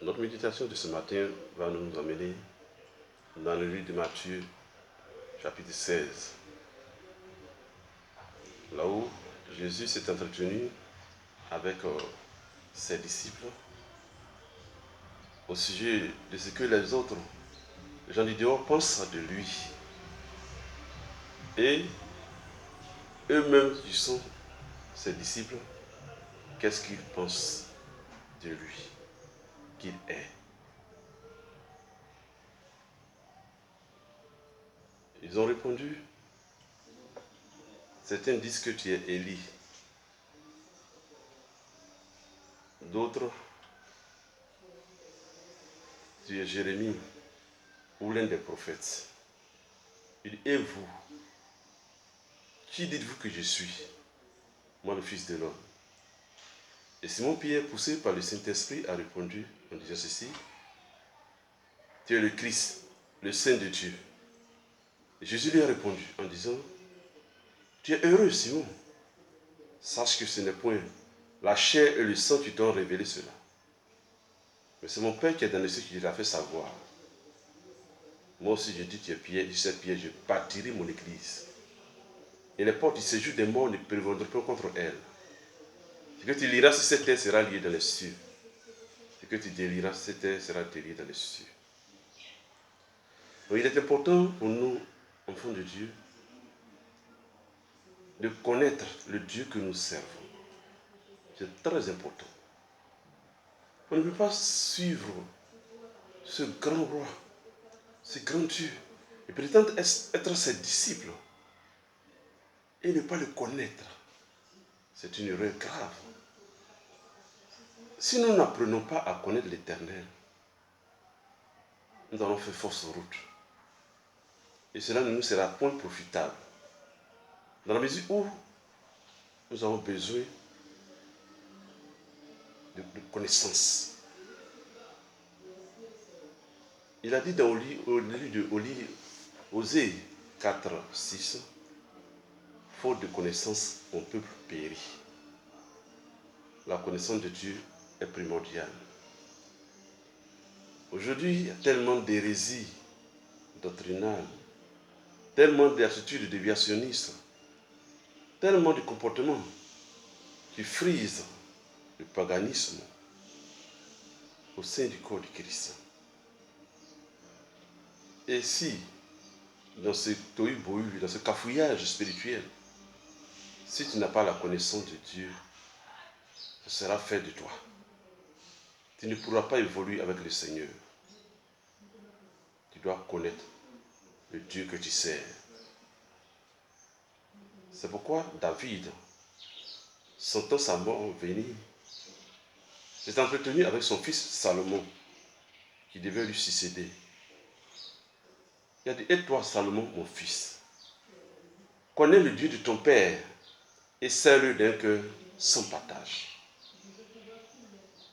Notre méditation de ce matin va nous emmener dans le livre de Matthieu, chapitre 16, là où Jésus s'est entretenu avec ses disciples au sujet de ce que les autres, les gens du dehors, pensent de lui. Et eux-mêmes, qui sont ses disciples, qu'est-ce qu'ils pensent de lui, qu'il est. Ils ont répondu, certains disent que tu es Élie, d'autres, tu es Jérémie ou l'un des prophètes. Il dit, et vous, qui dites-vous que je suis, moi le Fils de l'homme? Et Simon-Pierre, poussé par le Saint-Esprit, a répondu en disant ceci, tu es le Christ, le Saint de Dieu. Et Jésus lui a répondu en disant, tu es heureux, Simon. Sache que ce n'est point la chair et le sang qui t'ont révélé cela. Mais c'est mon Père qui est dans les cieux qui l'a fait savoir. Moi aussi, je dis, tu es Pierre, je sais Pierre, je bâtirai mon église. Et les portes du séjour des morts ne prévaudront pas contre elle. Ce que tu liras sur cette terre sera lié dans les cieux. Ce que tu délieras sur cette terre sera délié dans les cieux. Donc il est important pour nous, enfants de Dieu, de connaître le Dieu que nous servons. C'est très important. On ne peut pas suivre ce grand roi, ce grand Dieu, et prétendre être ses disciples et ne pas le connaître. C'est une erreur grave. Si nous n'apprenons pas à connaître l'Éternel, nous allons faire fausse route. Et cela ne nous sera point profitable. Dans la mesure où nous avons besoin de connaissance. Il a dit dans Osée 4, 6, faute de connaissance, mon peuple périt. La connaissance de Dieu est primordiale. Aujourd'hui, il y a tellement d'hérésies doctrinales, tellement d'attitudes déviationnistes, tellement de comportements qui frisent le paganisme au sein du corps du Christ. Et si, dans ce tohu-bohu, dans ce cafouillage spirituel, si tu n'as pas la connaissance de Dieu, ce sera fait de toi. Tu ne pourras pas évoluer avec le Seigneur. Tu dois connaître le Dieu que tu sers. C'est pourquoi David, sentant sa mort venir, s'est entretenu avec son fils Salomon, qui devait lui succéder. Il a dit, et toi Salomon, mon fils, connais le Dieu de ton père et sers-le d'un cœur sans partage.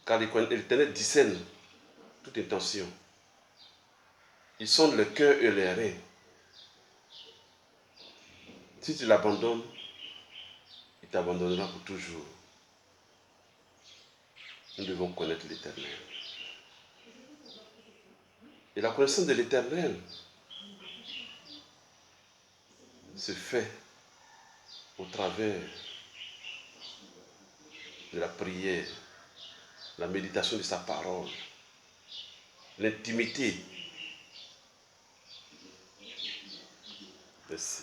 Car l'Éternel discerne toute intention. Il sonde le cœur et les reins. Si tu l'abandonnes, il t'abandonnera pour toujours. Nous devons connaître l'Éternel. Et la connaissance de l'Éternel se fait au travers de la prière, la méditation de sa parole, l'intimité. Merci.